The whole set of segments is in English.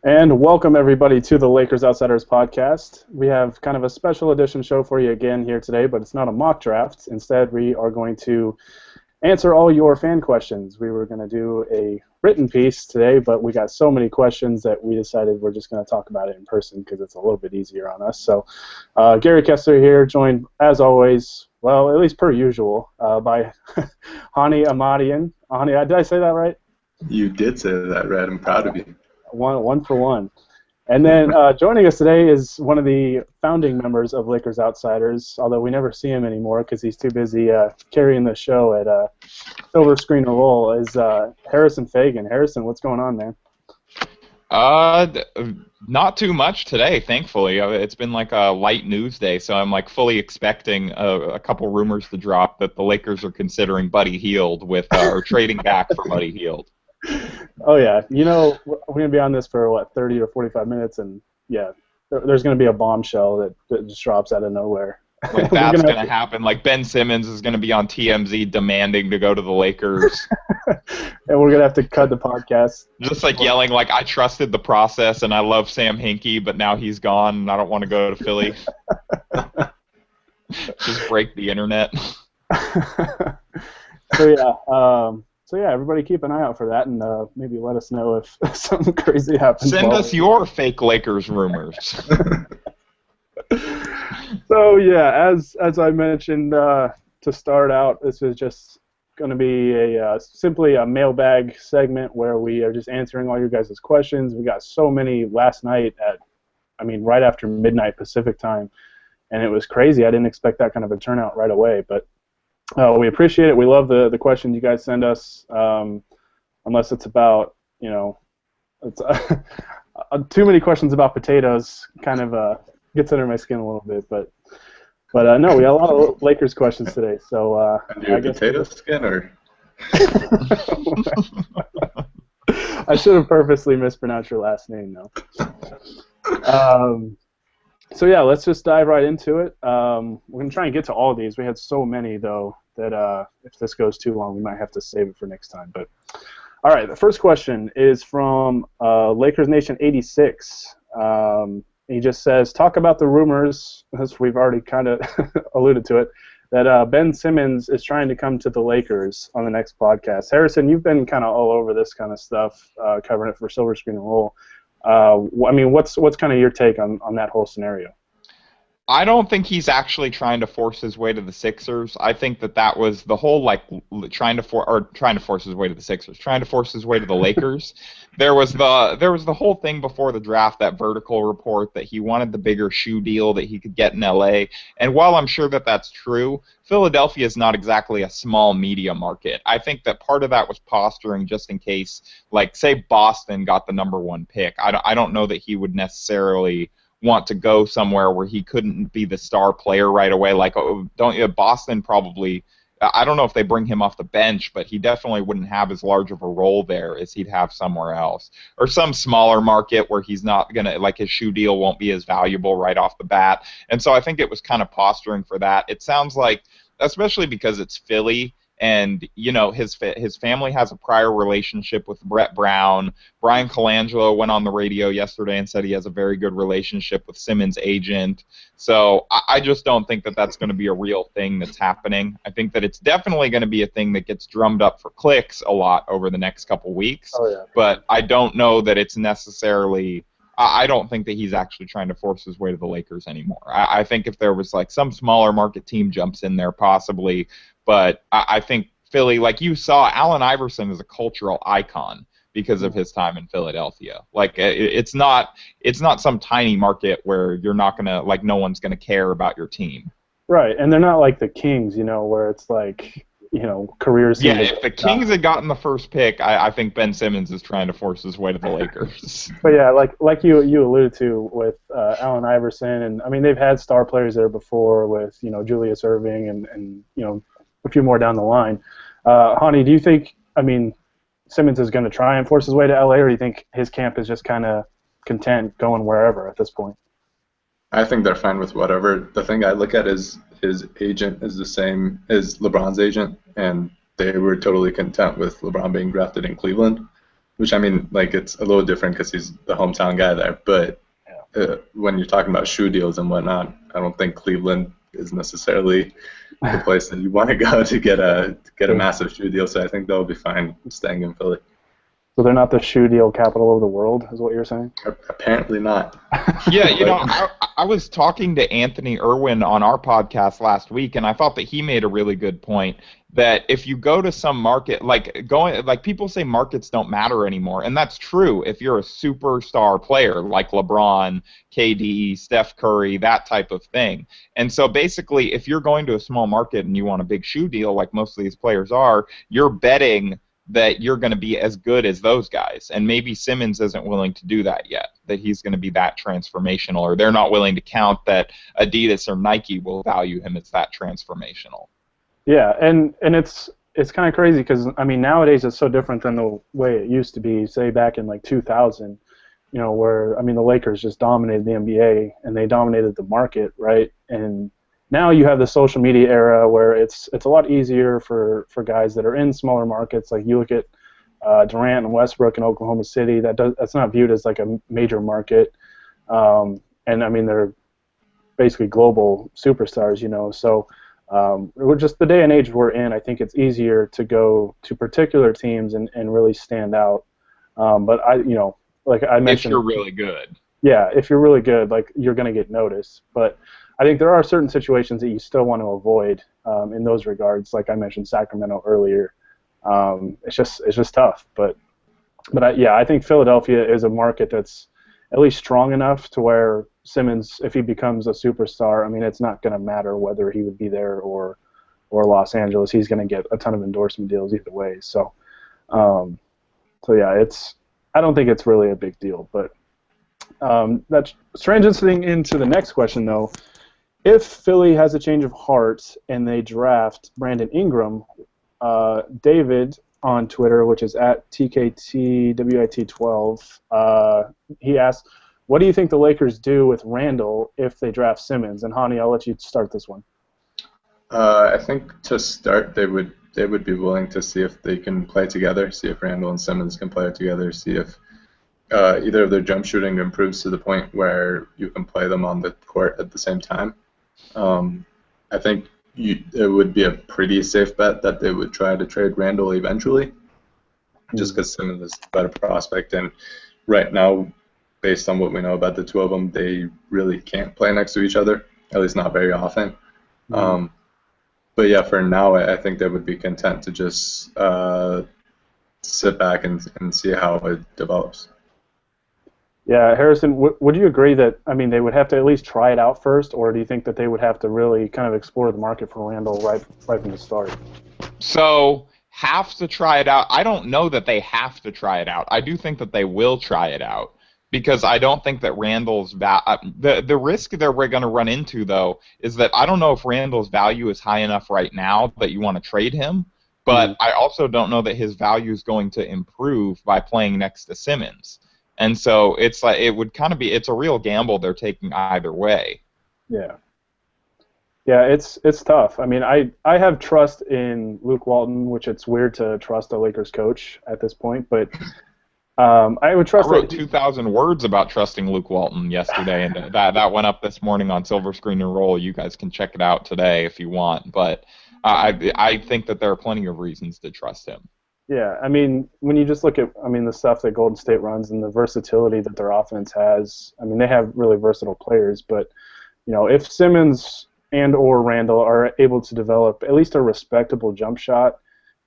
And welcome everybody to the Lakers Outsiders podcast. We have kind of a special edition show for you again here today, but it's not a mock draft. Instead, we are going to answer all your fan questions. We were going to do a written piece today, but we got so many questions that we decided we're just going to talk about it in person because it's a little bit easier on us. So Gary Kessler here, joined as always, well, at least per usual, by Honi Ahmadian. Honi, did I say that right? You did say that right. I'm proud of you. One for one. And then joining us today is one of the founding members of Lakers Outsiders, although we never see him anymore because he's too busy carrying the show at Silver Screen and Roll, is Harrison Faigen. Harrison, what's going on, man? Not too much today, thankfully. It's been like a light news day, so I'm like fully expecting a couple rumors to drop that the Lakers are considering Buddy Hield or trading back for Buddy Hield. Oh, yeah. You know, we're going to be on this for, 30 or 45 minutes, and, yeah, there's going to be a bombshell that just drops out of nowhere. Like, that's going to happen. Like, Ben Simmons is going to be on TMZ demanding to go to the Lakers. And we're going to have to cut the podcast. Just, like, yelling, like, I trusted the process, and I love Sam Hinkie, but now he's gone, and I don't want to go to Philly. Just break the internet. So, yeah, everybody keep an eye out for that, and maybe let us know if something crazy happens. Send us your fake Lakers rumors. So, yeah, as I mentioned to start out, this is just going to be simply a mailbag segment where we are just answering all your guys' questions. We got so many last night right after midnight Pacific time, and it was crazy. I didn't expect that kind of a turnout right away, but we appreciate it. We love the questions you guys send us, unless it's about, it's too many questions about potatoes kind of gets under my skin a little bit. But no, we got a lot of Lakers questions today. So I guess potato skin or? I should have purposely mispronounced your last name, though. So yeah, let's just dive right into it. We're going to try and get to all of these. We had so many, though, that if this goes too long, we might have to save it for next time. But all right, the first question is from Lakers Nation 86. He just says, talk about the rumors, as we've already kind of alluded to it, that Ben Simmons is trying to come to the Lakers on the next podcast. Harrison, you've been kind of all over this kind of stuff, covering it for Silver Screen and Roll. What's kind of your take on that whole scenario? I don't think he's actually trying to force his way to the Sixers. I think that was the whole trying to force his way to the Sixers, trying to force his way to the Lakers. There was the whole thing before the draft, that vertical report that he wanted the bigger shoe deal that he could get in LA. And while I'm sure that that's true, Philadelphia is not exactly a small media market. I think that part of that was posturing just in case, like, say Boston got the number one pick. I don't know that he would necessarily want to go somewhere where he couldn't be the star player right away. Like, Boston probably, I don't know if they bring him off the bench, but he definitely wouldn't have as large of a role there as he'd have somewhere else. Or some smaller market where he's not going to, like, his shoe deal won't be as valuable right off the bat. And so I think it was kind of posturing for that. It sounds like, especially because it's Philly, and, his family has a prior relationship with Brett Brown. Brian Colangelo went on the radio yesterday and said he has a very good relationship with Simmons' agent. So I just don't think that that's going to be a real thing that's happening. I think that it's definitely going to be a thing that gets drummed up for clicks a lot over the next couple weeks. Oh, yeah. But I don't know that it's necessarily... I don't think that he's actually trying to force his way to the Lakers anymore. I think if there was, like, some smaller market team jumps in there, possibly. But I think Philly, like you saw, Allen Iverson is a cultural icon because of his time in Philadelphia. Like, it's not some tiny market where you're not going to, like, no one's going to care about your team. Right, and they're not like the Kings, where it's like, careers. Yeah, if the Kings had gotten the first pick, I think Ben Simmons is trying to force his way to the Lakers. But yeah, like you alluded to with Allen Iverson, and I mean they've had star players there before with Julius Erving and a few more down the line. Honi, do you think Simmons is going to try and force his way to LA, or do you think his camp is just kind of content going wherever at this point? I think they're fine with whatever. The thing I look at is his agent is the same as LeBron's agent, and they were totally content with LeBron being drafted in Cleveland. which I mean, like it's a little different because he's the hometown guy there. But when you're talking about shoe deals and whatnot, I don't think Cleveland is necessarily the place that you want to go to get a massive shoe deal. So I think they'll be fine staying in Philly. So they're not the shoe deal capital of the world, is what you're saying? Apparently not. Yeah, I was talking to Anthony Irwin on our podcast last week, and I thought that he made a really good point that if you go to some market, like people say markets don't matter anymore, and that's true if you're a superstar player like LeBron, KD, Steph Curry, that type of thing. And so basically, if you're going to a small market and you want a big shoe deal, like most of these players are, you're betting that you're going to be as good as those guys. And maybe Simmons isn't willing to do that yet, that he's going to be that transformational, or they're not willing to count that Adidas or Nike will value him as that transformational. Yeah, and it's kind of crazy because, I mean, nowadays it's so different than the way it used to be, say, back in, like, 2000, where, I mean, the Lakers just dominated the NBA, and they dominated the market, right? And now you have the social media era where it's a lot easier for guys that are in smaller markets. Like you look at Durant and Westbrook in Oklahoma City. That's not viewed as like a major market, and I mean they're basically global superstars. So we're just the day and age we're in. I think it's easier to go to particular teams and really stand out. But like I mentioned, if you're really good. Yeah, if you're really good, like you're going to get noticed. But I think there are certain situations that you still want to avoid in those regards. Like I mentioned Sacramento earlier. It's just tough. But I think Philadelphia is a market that's at least strong enough to where Simmons, if he becomes a superstar, I mean, it's not going to matter whether he would be there or Los Angeles. He's going to get a ton of endorsement deals either way. So yeah, I don't think it's really a big deal. But that's transitioning into the next question, though. If Philly has a change of heart and they draft Brandon Ingram, David on Twitter, which is at TKTWIT12, he asks, what do you think the Lakers do with Randle if they draft Simmons? And Honi, I'll let you start this one. I think to start, they would be willing to see if they can play together, see if Randle and Simmons can play together, see if either of their jump shooting improves to the point where you can play them on the court at the same time. I think it would be a pretty safe bet that they would try to trade Randle eventually, just because Simmons is a better prospect. And right now, based on what we know about the two of them, they really can't play next to each other, at least not very often. But yeah, for now, I think they would be content to just sit back and see how it develops. Yeah, Harrison, would you agree that, I mean, they would have to at least try it out first, or do you think that they would have to really kind of explore the market for Randle right from the start? So, have to try it out. I don't know that they have to try it out. I do think that they will try it out, because I don't think that Randle's the risk that we're going to run into, though, is that I don't know if Randle's value is high enough right now that you want to trade him, but I also don't know that his value is going to improve by playing next to Simmons. And so it's like it's a real gamble they're taking either way. Yeah. Yeah, it's tough. I mean, I have trust in Luke Walton, which it's weird to trust a Lakers coach at this point, but I would trust. I wrote 2,000 words about trusting Luke Walton yesterday, and that went up this morning on Silver Screen and Roll. You guys can check it out today if you want, but I think that there are plenty of reasons to trust him. Yeah, I mean, when you just look at, the stuff that Golden State runs and the versatility that their offense has, I mean, they have really versatile players, but, if Simmons and or Randle are able to develop at least a respectable jump shot,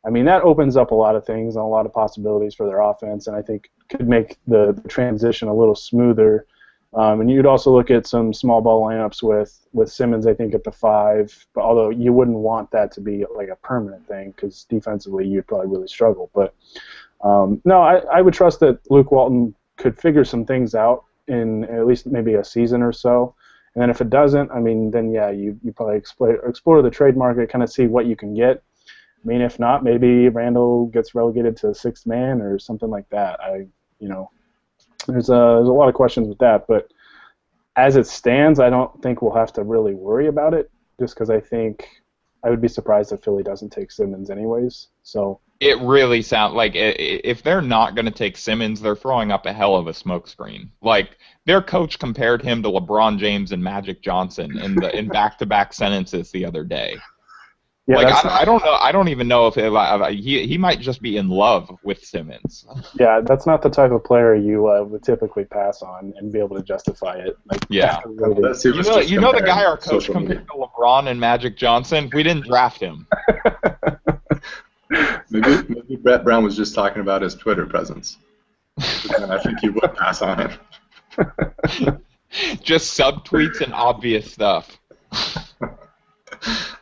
I mean, that opens up a lot of things and a lot of possibilities for their offense, and I think could make the transition a little smoother. And you'd also look at some small ball lineups with Simmons, I think, at the 5, but although you wouldn't want that to be like a permanent thing because defensively you'd probably really struggle. But no, I would trust that Luke Walton could figure some things out in at least maybe a season or so. And then if it doesn't, I mean, then yeah, you probably explore the trade market, kind of see what you can get. I mean, if not, maybe Randle gets relegated to 6th man or something like that. There's a lot of questions with that, but as it stands, I don't think we'll have to really worry about it, just because I think I would be surprised if Philly doesn't take Simmons anyways. So It really sounds like if they're not going to take Simmons, they're throwing up a hell of a smokescreen. Like their coach compared him to LeBron James and Magic Johnson in back-to-back sentences the other day. Yeah, like I don't know. I don't even know if he might just be in love with Simmons. yeah, that's not the type of player you would typically pass on and be able to justify it. Like, Yeah, you know the guy our coach compared to LeBron and Magic Johnson. We didn't draft him. Maybe Brett Brown was just talking about his Twitter presence. And I think he would pass on him. Just subtweets and obvious stuff.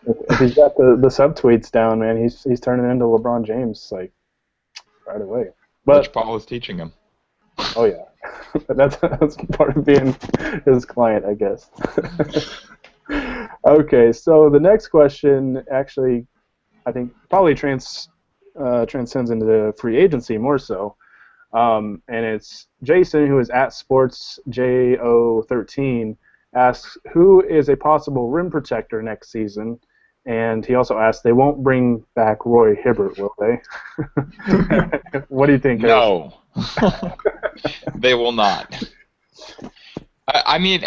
If he's got the subtweets down, man, he's turning into LeBron James like right away. But Rich Paul is teaching him. Oh yeah, that's part of being his client, I guess. Okay, so the next question actually, I think, probably transcends into the free agency more so. And it's Jason, who is at SportsJO13, asks, who is a possible rim protector next season? And he also asks, they won't bring back Roy Hibbert, will they? What do you think? No. They will not. I mean,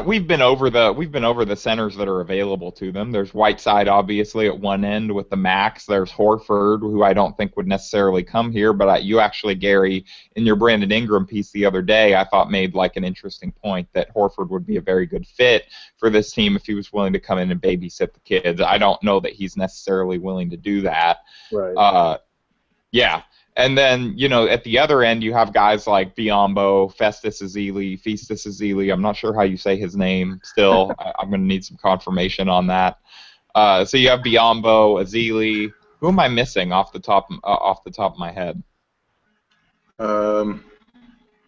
we've been over the centers that are available to them. There's Whiteside, obviously, at one end with the max. There's Horford, who I don't think would necessarily come here, but you actually, Gary, in your Brandon Ingram piece the other day, I thought made like an interesting point that Horford would be a very good fit for this team if he was willing to come in and babysit the kids. I don't know that he's necessarily willing to do that. Right. Yeah. And then, at the other end, you have guys like Biyombo, Festus Ezeli. I'm not sure how you say his name still. I'm going to need some confirmation on that. So you have Biyombo, Ezeli. Who am I missing off the top of my head?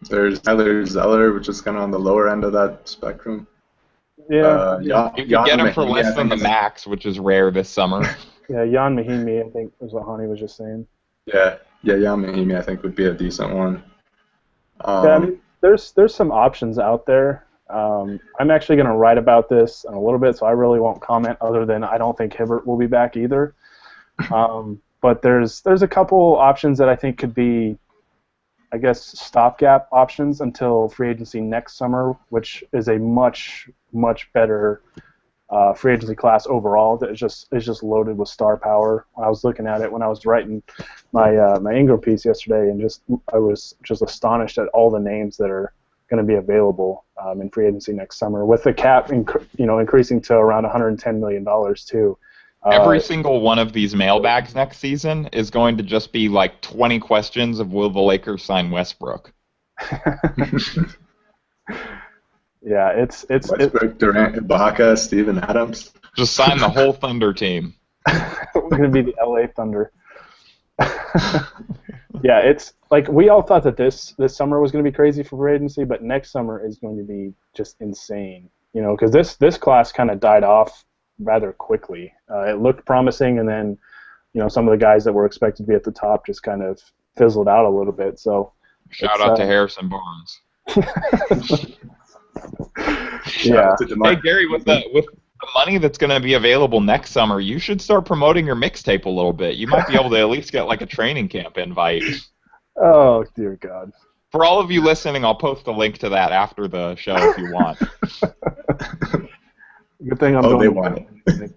There's Tyler Zeller, which is kind of on the lower end of that spectrum. Yeah. You could get him for less than the max, which is rare this summer. Yeah, Jan Mahimi, I think, is what Honi was just saying. Yeah, Jan Mahimi, I think, would be a decent one. Yeah, I mean, there's some options out there. I'm actually going to write about this in a little bit, so I really won't comment other than I don't think Hibbert will be back either. But there's a couple options that I think could be, I guess, stopgap options until free agency next summer, which is a much, much better free agency class overall that is just loaded with star power. I was looking at it when I was writing my my Ingram piece yesterday, and I was just astonished at all the names that are going to be available in free agency next summer, with the cap increasing to around $110 million too. Every single one of these mailbags next season is going to just be like 20 questions of will the Lakers sign Westbrook? Yeah, it's Westbrook, Durant, Ibaka, Steven Adams. Just sign the whole Thunder team. We're going to be the LA Thunder. Yeah, it's like we all thought that this summer was going to be crazy for free agency, but next summer is going to be just insane. Because this class kind of died off rather quickly. It looked promising, and then some of the guys that were expected to be at the top just kind of fizzled out a little bit. So shout out to Harrison Barnes. Yeah. Hey Gary, with the money that's going to be available next summer, you should start promoting your mixtape a little bit. You might be able to at least get like a training camp invite. Oh dear God. For all of you listening, I'll post a link to that after the show if you want. Good thing I'm going. They want it.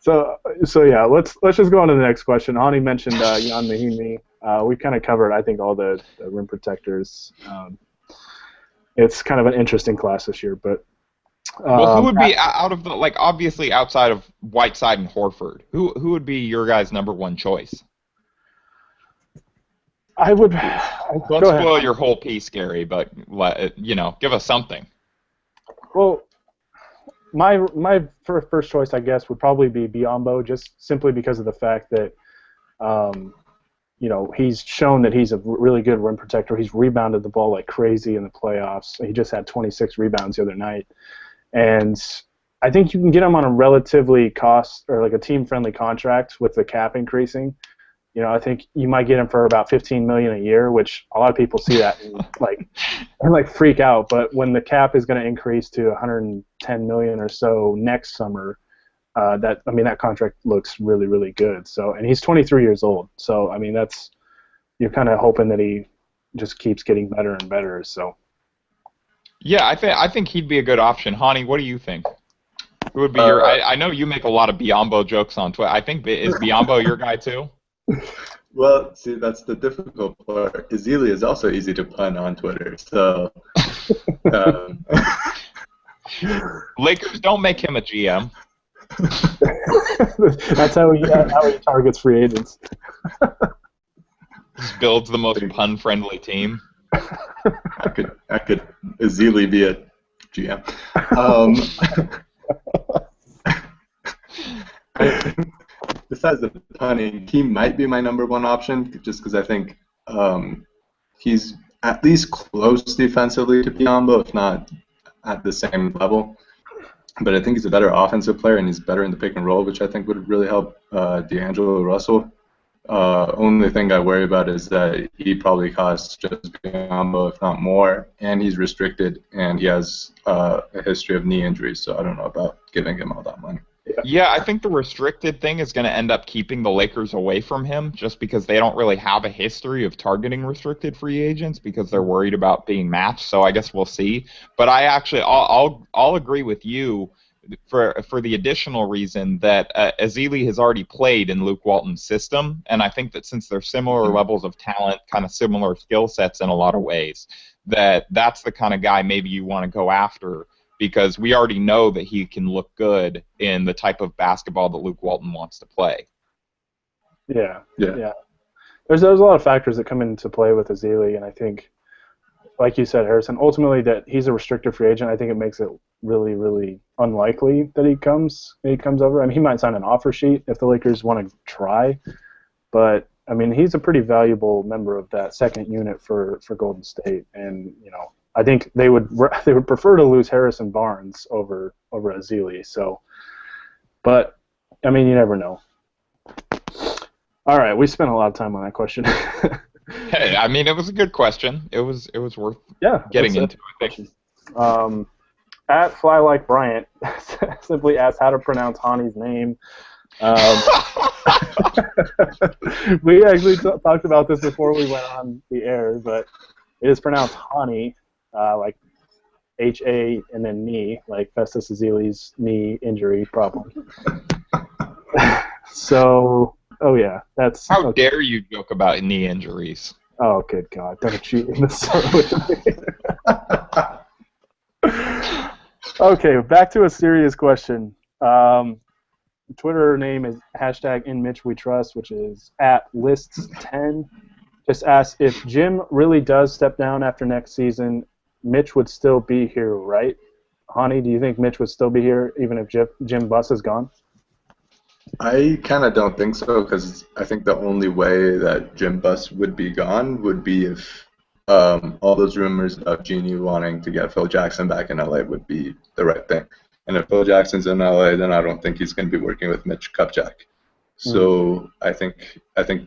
So yeah, let's just go on to the next question. Honi mentioned Jan Mahimi. We kind of covered, I think, all the rim protectors. It's kind of an interesting class this year, but well, who would be out of the obviously outside of Whiteside and Horford? Who would be your guys' number one choice? I would. Don't spoil your whole piece, Gary, but give us something. Well, my first choice, I guess, would probably be Biyombo, just simply because of the fact that, he's shown that he's a really good rim protector. He's rebounded the ball like crazy in the playoffs. He just had 26 rebounds the other night, and I think you can get him on a relatively a team-friendly contract with the cap increasing. I think you might get him for about $15 million a year, which a lot of people see that and freak out. But when the cap is going to increase to $110 million or so next summer, that contract looks really, really good. So, and he's 23 years old. So, I mean, you're kind of hoping that he just keeps getting better and better. So. Yeah, I think he'd be a good option. Honi, what do you think? Who would be your? I know you make a lot of Biombo jokes on Twitter. I think is Biombo your guy too? Well, see, that's the difficult part. Ezeli is also easy to pun on Twitter, so. Lakers, don't make him a GM. That's how he targets free agents. Just builds the most pun-friendly team. I could Ezeli be a GM. Besides the punning, he might be my number one option, just because I think he's at least close defensively to Biombo, if not at the same level. But I think he's a better offensive player, and he's better in the pick and roll, which I think would really help D'Angelo Russell. Only thing I worry about is that he probably costs just Biombo, if not more, and he's restricted, and he has a history of knee injuries, so I don't know about giving him all that money. Yeah, I think the restricted thing is going to end up keeping the Lakers away from him just because they don't really have a history of targeting restricted free agents because they're worried about being matched. So I guess we'll see. But I'll agree with you for the additional reason that Ezeli has already played in Luke Walton's system, and I think that since they're similar levels of talent, kind of similar skill sets in a lot of ways, that's the kind of guy maybe you want to go after. Because we already know that he can look good in the type of basketball that Luke Walton wants to play. Yeah. There's a lot of factors that come into play with Ezeli, and I think, like you said, Harrison, ultimately that he's a restricted free agent. I think it makes it really, really unlikely that he comes over. I mean, he might sign an offer sheet if the Lakers want to try, but I mean, he's a pretty valuable member of that second unit for Golden State, and I think they would prefer to lose Harrison Barnes over Ezeli. So, but I mean, you never know. All right, we spent a lot of time on that question. Hey, I mean, it was a good question. It was worth getting into. I think. At Fly Like Bryant simply asked how to pronounce Honi's name. We actually talked about this before we went on the air, but it is pronounced Honi. Like H-A and then knee, like Festus Ezeli's knee injury problem. So, that's... How dare you joke about knee injuries? Oh, good God. Don't you even start with me. Okay, back to a serious question. Twitter name is #InMitchWeTrust, which is @lists10. Just asked if Jim really does step down after next season, Mitch would still be here, right? Honi, do you think Mitch would still be here even if Jim Buss is gone? I kind of don't think so, because I think the only way that Jim Buss would be gone would be if all those rumors of Genie wanting to get Phil Jackson back in LA would be the right thing. And if Phil Jackson's in LA, then I don't think he's going to be working with Mitch Kupchak. So I think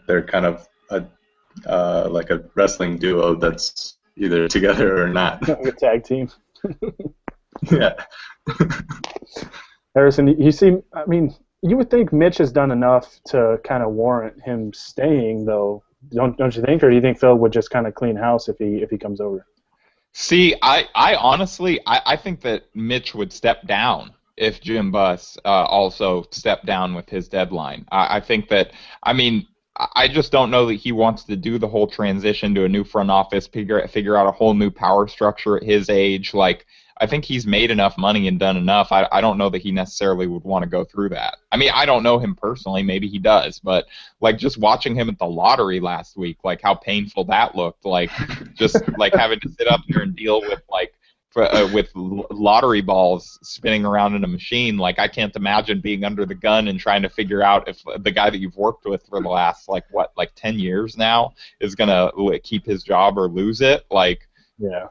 they're kind of like a wrestling duo that's either together or not. A tag team. Yeah. Harrison, you would think Mitch has done enough to kind of warrant him staying, though, don't you think? Or do you think Phil would just kind of clean house if he comes over? See, I honestly think that Mitch would step down if Jim Buss also stepped down with his deadline. I think that, I just don't know that he wants to do the whole transition to a new front office, figure out a whole new power structure at his age. Like, I think he's made enough money and done enough. I don't know that he necessarily would want to go through that. I mean, I don't know him personally. Maybe he does. But, like, just watching him at the lottery last week, like, how painful that looked. Like, just, like, having to sit up there and deal with, like, with lottery balls spinning around in a machine. Like, I can't imagine being under the gun and trying to figure out if the guy that you've worked with for the last, 10 years now is going to keep his job or lose it. Like, yeah.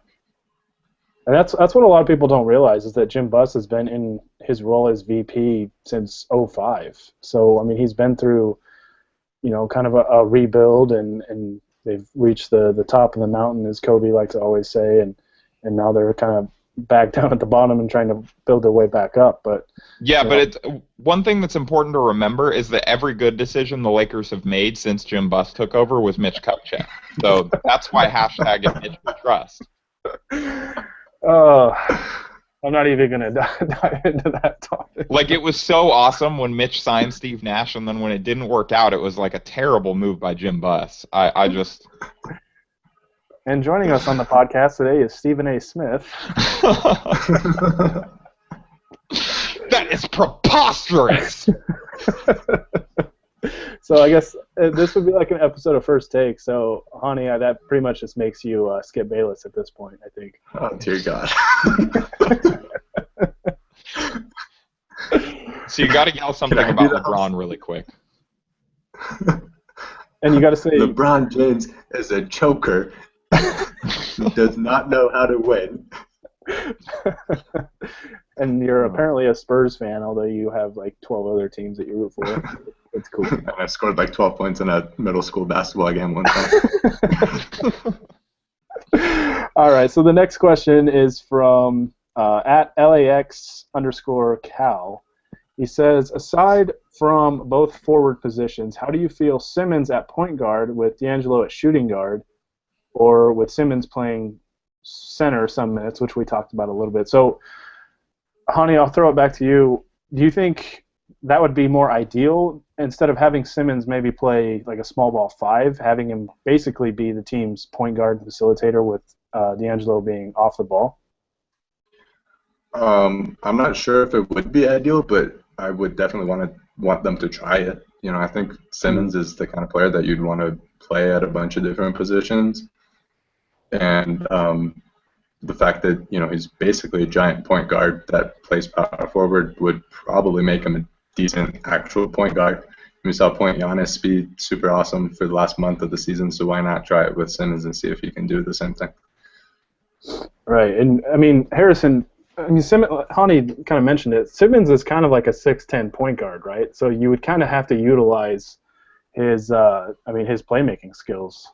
And that's what a lot of people don't realize is that Jim Buss has been in his role as VP since 2005. So, I mean, he's been through, kind of a rebuild, and they've reached the top of the mountain, as Kobe likes to always say, and now they're kind of back down at the bottom and trying to build their way back up. But yeah, but it's one thing that's important to remember is that every good decision the Lakers have made since Jim Buss took over was Mitch Kupchak. So that's why hashtag if Mitch we trust. I'm not even going to dive into that topic. Like, it was so awesome when Mitch signed Steve Nash, and then when it didn't work out, it was like a terrible move by Jim Buss. I just... And joining us on the podcast today is Stephen A. Smith. That is preposterous! So I guess this would be like an episode of First Take. So, Honi, that pretty much just makes you Skip Bayless at this point, I think. Oh, dear God. So you got to yell something about LeBron really quick. And you got to say... LeBron James is a choker who does not know how to win. And you're apparently a Spurs fan, although you have like 12 other teams that you root for. It's cool. And I scored like 12 points in a middle school basketball game one time. All right, so the next question is from at LAX_Cal. He says, aside from both forward positions, how do you feel Simmons at point guard with D'Angelo at shooting guard, or with Simmons playing center some minutes, which we talked about a little bit? So, Honi, I'll throw it back to you. Do you think that would be more ideal instead of having Simmons maybe play like a small ball 5, having him basically be the team's point guard facilitator with D'Angelo being off the ball? I'm not sure if it would be ideal, but I would definitely want them to try it. You know, I think Simmons is the kind of player that you'd want to play at a bunch of different positions, and the fact that, you know, he's basically a giant point guard that plays power forward would probably make him a decent actual point guard. We saw Point Giannis be super awesome for the last month of the season, so why not try it with Simmons and see if he can do the same thing? Right, and I mean, Honi kind of mentioned it. Simmons is kind of like a 6'10" point guard, right? So you would kind of have to utilize his playmaking skills.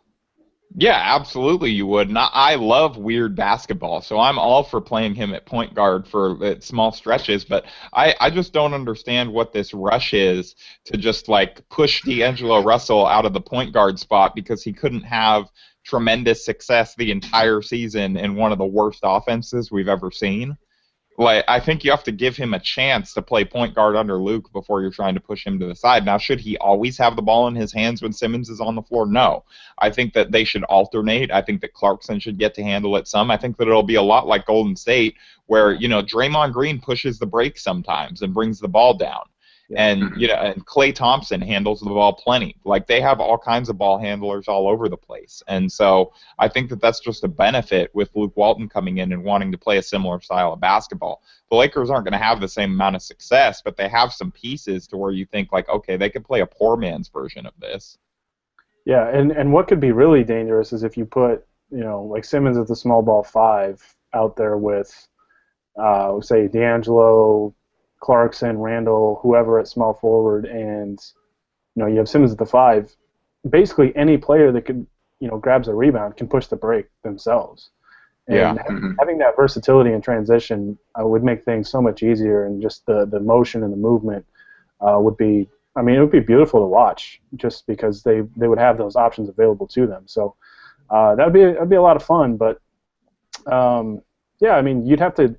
Yeah, absolutely you would. And I love weird basketball, so I'm all for playing him at point guard for small stretches, but I just don't understand what this rush is to just like push D'Angelo Russell out of the point guard spot because he couldn't have tremendous success the entire season in one of the worst offenses we've ever seen. Like, I think you have to give him a chance to play point guard under Luke before you're trying to push him to the side. Now, should he always have the ball in his hands when Simmons is on the floor? No. I think that they should alternate. I think that Clarkson should get to handle it some. I think that it'll be a lot like Golden State where, you know, Draymond Green pushes the break sometimes and brings the ball down. And, you know, and Klay Thompson handles the ball plenty. Like, they have all kinds of ball handlers all over the place. And so I think that that's just a benefit with Luke Walton coming in and wanting to play a similar style of basketball. The Lakers aren't going to have the same amount of success, but they have some pieces to where you think, like, okay, they could play a poor man's version of this. Yeah, and what could be really dangerous is if you put, you know, like Simmons at the small ball 5 out there with, say, D'Angelo, Clarkson, Randle, whoever at small forward, and you know you have Simmons at the 5. Basically, any player that could, you know, grabs a rebound can push the break themselves. And having that versatility in transition would make things so much easier, and just the motion and the movement would be. I mean, it would be beautiful to watch, just because they would have those options available to them. So that'd be a lot of fun. But yeah, I mean, you'd have to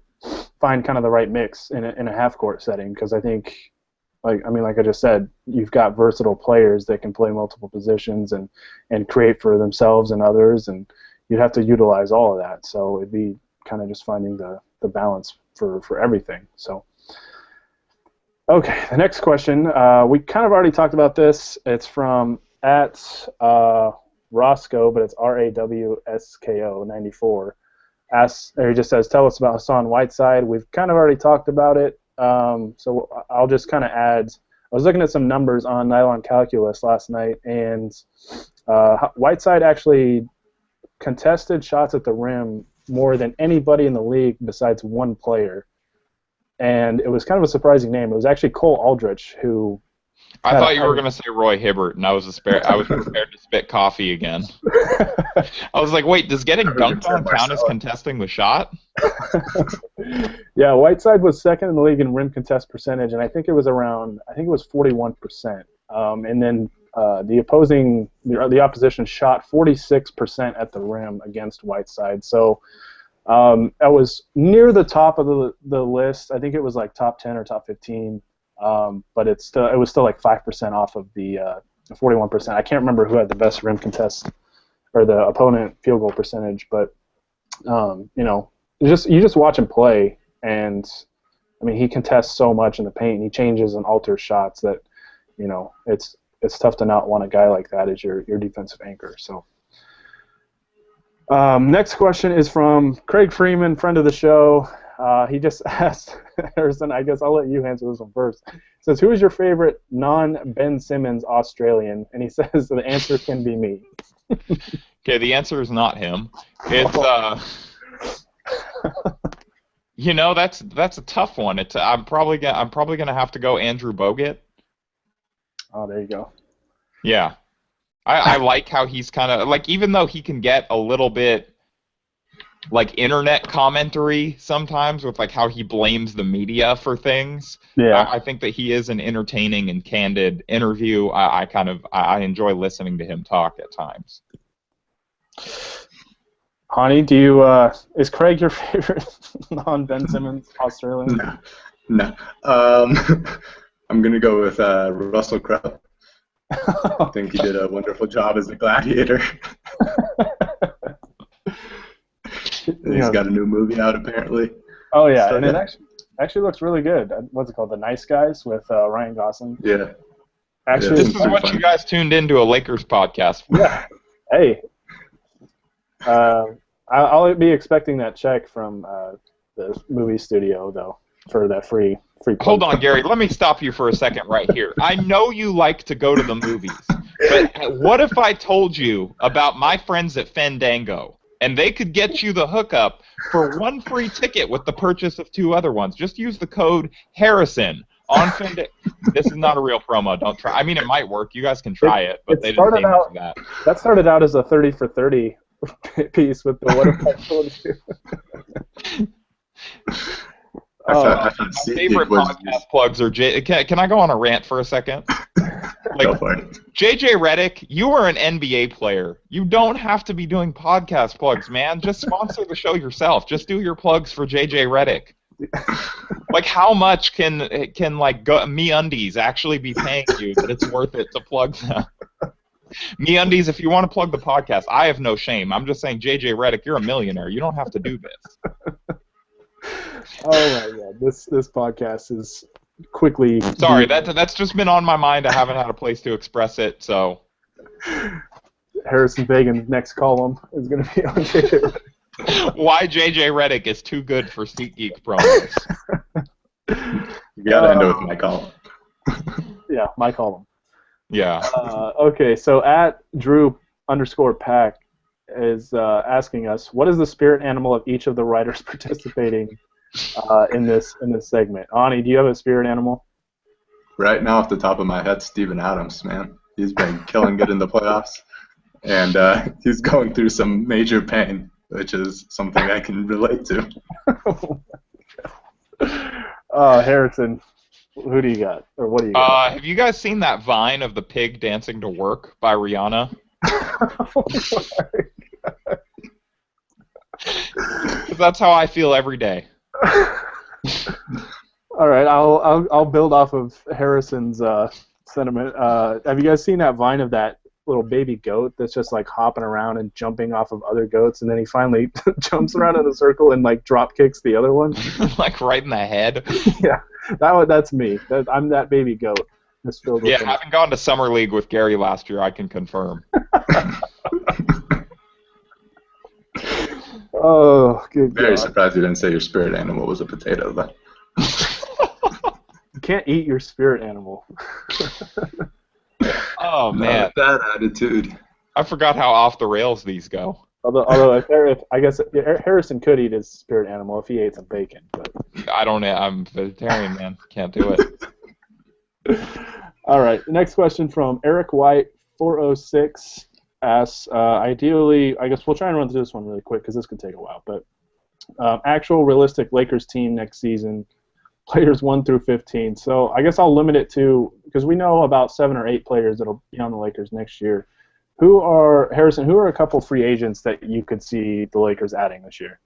find kind of the right mix in a half-court setting, because I think, like I just said, you've got versatile players that can play multiple positions and create for themselves and others, and you'd have to utilize all of that. So it'd be kind of just finding the balance for everything. So, okay, the next question, we kind of already talked about this. It's from at Roscoe, but it's RAWSKO 94. He just says, tell us about Hassan Whiteside. We've kind of already talked about it, so I'll just kind of add. I was looking at some numbers on Nylon Calculus last night, and Whiteside actually contested shots at the rim more than anybody in the league besides one player, and it was kind of a surprising name. It was actually Cole Aldrich, who I thought you were going to say Roy Hibbert, and I was prepared to spit coffee again. I was like, wait, does getting dunked on count as contesting the shot? Yeah, Whiteside was second in the league in rim contest percentage, and I think it was 41%. And then the opposition shot 46% at the rim against Whiteside. So that was near the top of the list. I think it was like top 10 or top 15. But it was still like 5% off of the 41%. I can't remember who had the best rim contest or the opponent field goal percentage, but you just watch him play, and I mean, he contests so much in the paint. He changes and alters shots that it's tough to not want a guy like that as your defensive anchor. So next question is from Craig Freeman, friend of the show. He just asked Harrison, I guess I'll let you answer this one first. He says, who is your favorite non-Ben Simmons Australian? And he says the answer can be me. Okay, the answer is not him. It's that's a tough one. I'm probably gonna have to go Andrew Bogut. Oh, there you go. Yeah, I like how he's kind of like, even though he can get a little bit like internet commentary sometimes with like how he blames the media for things. Yeah, I think that he is an entertaining and candid interview. I enjoy listening to him talk at times. Honi, is Craig your favorite non-Ben Simmons Australian? No. I'm gonna go with Russell Crowe. I think he did a wonderful job as a gladiator. He's got a new movie out apparently. Oh yeah, and it actually looks really good. What's it called? The Nice Guys with Ryan Gosling. Yeah. Actually, this is what fun. You guys tuned into a Lakers podcast for. Yeah. Hey. I'll be expecting that check from the movie studio though for that free. Hold on, Gary. Let me stop you for a second right here. I know you like to go to the movies, but what if I told you about my friends at Fandango? And they could get you the hookup for one free ticket with the purchase of 2 other ones. Just use the code Harrison on Fandango. This is not a real promo. Don't try. I mean, it might work. You guys can try it, but they didn't pay me for that. That started out as a 30 for 30 piece with the what if I told you. My favorite podcast plugs are Can I go on a rant for a second? Go for it. JJ Redick, you are an NBA player. You don't have to be doing podcast plugs, man. Just sponsor the show yourself. Just do your plugs for JJ Redick. Like, how much can like MeUndies actually be paying you that it's worth it to plug them? MeUndies, if you want to plug the podcast, I have no shame. I'm just saying, JJ Redick, you're a millionaire. You don't have to do this. Oh my God, this podcast is quickly. Sorry, that's just been on my mind. I haven't had a place to express it, so. Harrison Faigen's next column is going to be on JJ Redick. Why JJ Redick is too good for SeatGeek promos. You gotta end it with my column. Yeah, my column. Yeah. Okay, so at Drew_Pack is asking us, what is the spirit animal of each of the writers participating in this segment? Ani, do you have a spirit animal? Right now, off the top of my head, Steven Adams, man. He's been killing it in the playoffs, and he's going through some major pain, which is something I can relate to. Harrison, who do you got, or what do you got? Have you guys seen that Vine of the pig dancing to work by Rihanna? Oh my God. That's how I feel every day. All right, I'll build off of Harrison's sentiment. Have you guys seen that Vine of that little baby goat that's just like hopping around and jumping off of other goats, and then he finally jumps around in a circle and like drop kicks the other one? Like right in the head. Yeah, that's me. I'm that baby goat. Yeah, having gone to Summer League with Gary last year, I can confirm. Oh, good God. Very surprised you didn't say your spirit animal was a potato, though. You can't eat your spirit animal. Oh, man. Not that attitude. I forgot how off the rails these go. Although if I guess Harrison could eat his spirit animal if he ate some bacon. But I'm vegetarian, man. Can't do it. All right. The next question from Eric White, 406, asks, ideally, I guess we'll try and run through this one really quick because this could take a while, but actual realistic Lakers team next season, players 1 through 15. So I guess I'll limit it to, because we know about 7 or 8 players that'll be on the Lakers next year. Harrison, who are a couple free agents that you could see the Lakers adding this year?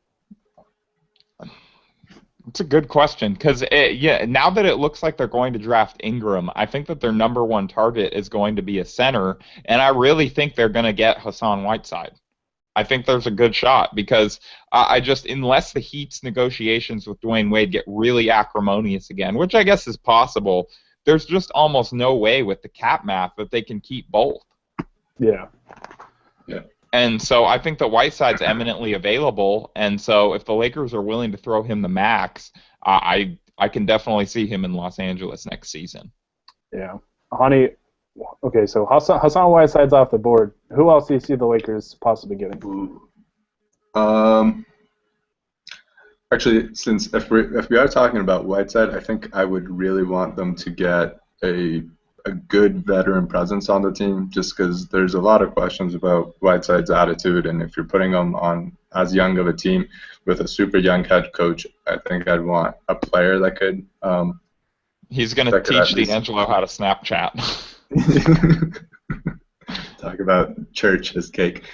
It's a good question because, now that it looks like they're going to draft Ingram, I think that their number one target is going to be a center, and I really think they're going to get Hassan Whiteside. I think there's a good shot because unless the Heat's negotiations with Dwayne Wade get really acrimonious again, which I guess is possible, there's just almost no way with the cap math that they can keep both. Yeah. Yeah. And so I think that Whiteside's eminently available, and so if the Lakers are willing to throw him the max, I can definitely see him in Los Angeles next season. Yeah. Honi, okay, so Hassan Whiteside's off the board. Who else do you see the Lakers possibly getting? Actually, since if we are talking about Whiteside, I think I would really want them to get a good veteran presence on the team, just because there's a lot of questions about Whiteside's attitude, and if you're putting him on as young of a team with a super young head coach, I think I'd want a player that could. He's going to teach D'Angelo how to Snapchat. Talk about church as cake.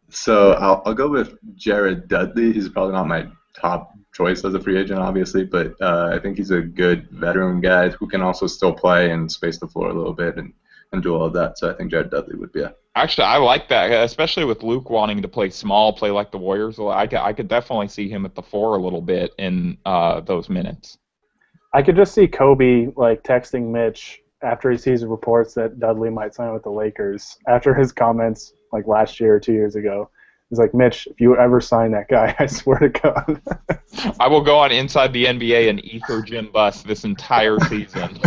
So I'll go with Jared Dudley. He's probably not my top choice as a free agent, obviously, but I think he's a good veteran guy who can also still play and space the floor a little bit and do all of that. So I think Jared Dudley would be a... Actually, I like that, especially with Luke wanting to play small, play like the Warriors. I could definitely see him at the 4 a little bit in those minutes. I could just see Kobe texting Mitch after he sees reports that Dudley might sign with the Lakers after his comments last year or 2 years ago. He's like, Mitch, if you ever sign that guy, I swear to God. I will go on Inside the NBA and ether Jim Buss this entire season.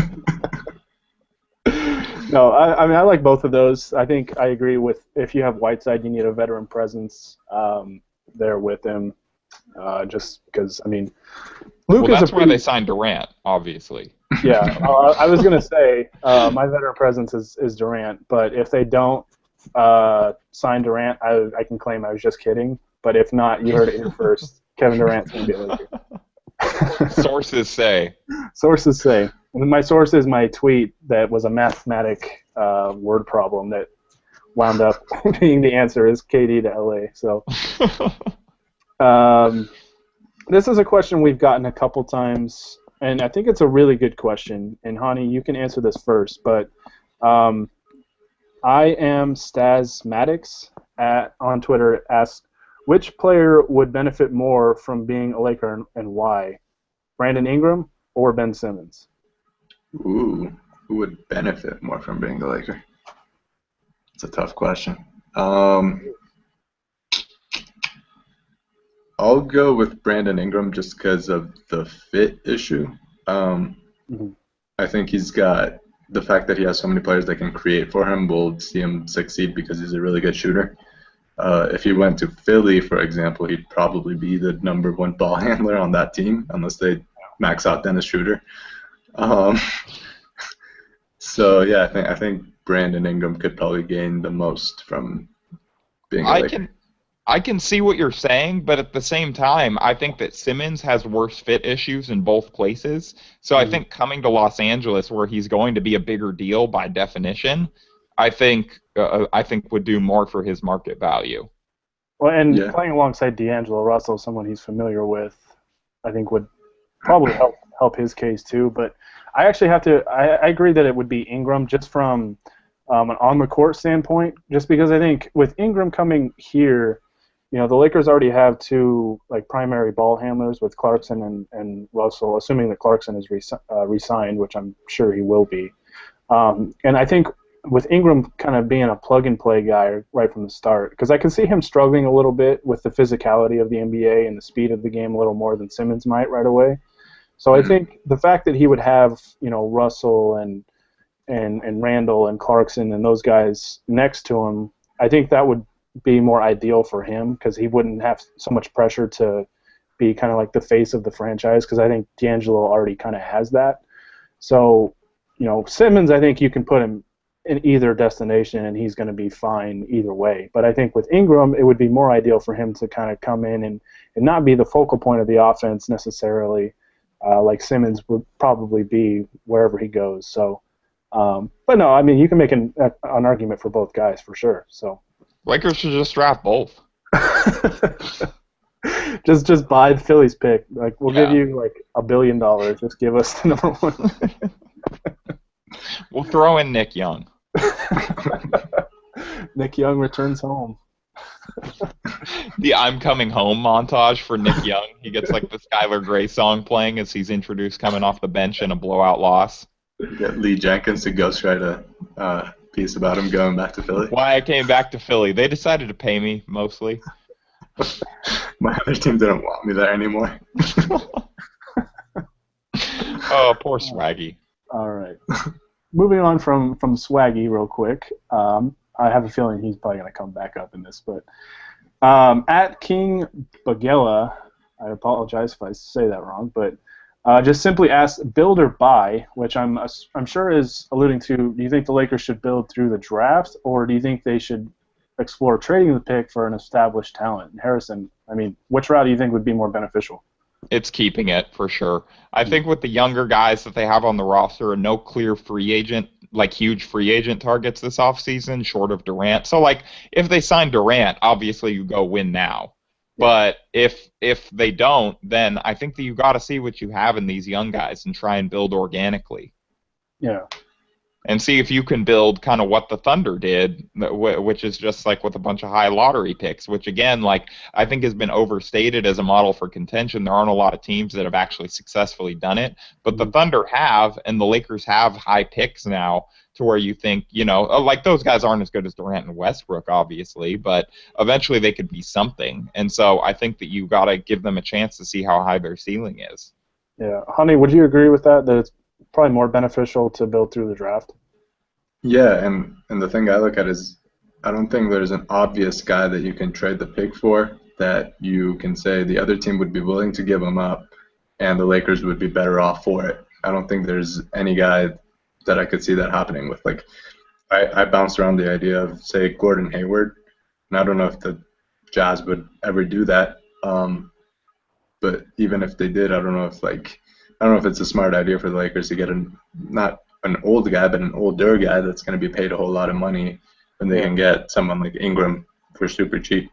No, I mean, I like both of those. I think I agree with if you have Whiteside, you need a veteran presence there with him. Just because, I mean, Luke is that's why they signed Durant, obviously. Yeah, I was going to say my veteran presence is Durant, but if they don't sign Durant, I can claim I was just kidding. But if not, you heard it here first. Kevin Durant's going to be a Laker. Sources say. Sources say. And my source is my tweet that was a mathematic word problem that wound up being the answer is KD to LA. So this is a question we've gotten a couple times, and I think it's a really good question. And Honi, you can answer this first, but I am Stasmatics on Twitter asks, which player would benefit more from being a Laker and why? Brandon Ingram or Ben Simmons? Ooh, who would benefit more from being the Laker? It's a tough question. I'll go with Brandon Ingram just because of the fit issue. I think he's got the fact that he has so many players that can create for him. We'll see him succeed because he's a really good shooter. If he went to Philly, for example, he'd probably be the #1 ball handler on that team unless they max out Dennis Schroeder. So yeah, I think Brandon Ingram could probably gain the most from being a Laker. I can see what you're saying, but at the same time, I think that Simmons has worse fit issues in both places. So I think coming to Los Angeles, where he's going to be a bigger deal by definition, I think would do more for his market value. Well, and playing alongside D'Angelo Russell, someone he's familiar with, I think would probably help his case too. But I actually I agree that it would be Ingram just from an on-the-court standpoint, just because I think with Ingram coming here, the Lakers already have 2 primary ball handlers with Clarkson and Russell, assuming that Clarkson is re-signed, which I'm sure he will be. And I think with Ingram kind of being a plug-and-play guy right from the start, because I can see him struggling a little bit with the physicality of the NBA and the speed of the game a little more than Simmons might right away. So I think the fact that he would have Russell and Randle and Clarkson and those guys next to him, I think that would be more ideal for him because he wouldn't have so much pressure to be kind of like the face of the franchise because I think D'Angelo already kind of has that. So Simmons, I think you can put him in either destination and he's going to be fine either way. But I think with Ingram, it would be more ideal for him to kind of come in and not be the focal point of the offense necessarily, like Simmons would probably be wherever he goes. So, but no, I mean, you can make an argument for both guys for sure. So Lakers should just draft both. just buy the Phillies pick. Like we'll give you like $1 billion. Just give us the number one. We'll throw in Nick Young. Nick Young returns home. The "I'm Coming Home" montage for Nick Young. He gets like the Skylar Grey song playing as he's introduced coming off the bench in a blowout loss. You get Lee Jenkins to ghostwrite a piece about him going back to Philly. Why I came back to Philly. They decided to pay me, mostly. My other team didn't want me there anymore. Oh, poor Swaggy. All right. Moving on from Swaggy real quick. I have a feeling he's probably going to come back up in this, but at King Bagella, I apologize if I say that wrong, but just simply asked build or buy, which I'm sure is alluding to, do you think the Lakers should build through the draft, or do you think they should explore trading the pick for an established talent? Harrison, I mean, which route do you think would be more beneficial? It's keeping it, for sure. I think with the younger guys that they have on the roster and no clear free agent, like huge free agent targets this offseason, short of Durant. So, like, if they sign Durant, obviously you go win now. But if they don't, then I think that you got to see what you have in these young guys and try and build organically. Yeah. And see if you can build kind of what the Thunder did, which is just like with a bunch of high lottery picks, which again, like I think has been overstated as a model for contention. There aren't a lot of teams that have actually successfully done it, but the Thunder have, and the Lakers have high picks now to where you think, like those guys aren't as good as Durant and Westbrook, obviously, but eventually they could be something. And so I think that you got to give them a chance to see how high their ceiling is. Yeah. Honi, would you agree with that it's probably more beneficial to build through the draft? Yeah, and the thing I look at is I don't think there's an obvious guy that you can trade the pick for that you can say the other team would be willing to give him up and the Lakers would be better off for it. I don't think there's any guy that I could see that happening with. Like, I bounced around the idea of, say, Gordon Hayward, and I don't know if the Jazz would ever do that. But even if they did, I don't know if it's a smart idea for the Lakers to get not an old guy, but an older guy that's going to be paid a whole lot of money when they can get someone like Ingram for super cheap.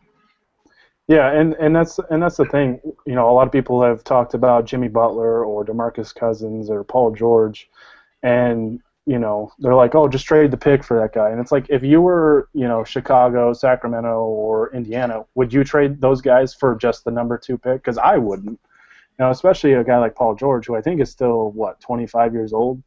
Yeah, and that's the thing. A lot of people have talked about Jimmy Butler or DeMarcus Cousins or Paul George, and they're like, oh, just trade the pick for that guy. And it's like, if you were Chicago, Sacramento, or Indiana, would you trade those guys for just the number 2 pick? Because I wouldn't. Especially a guy like Paul George, who I think is still 25 years old.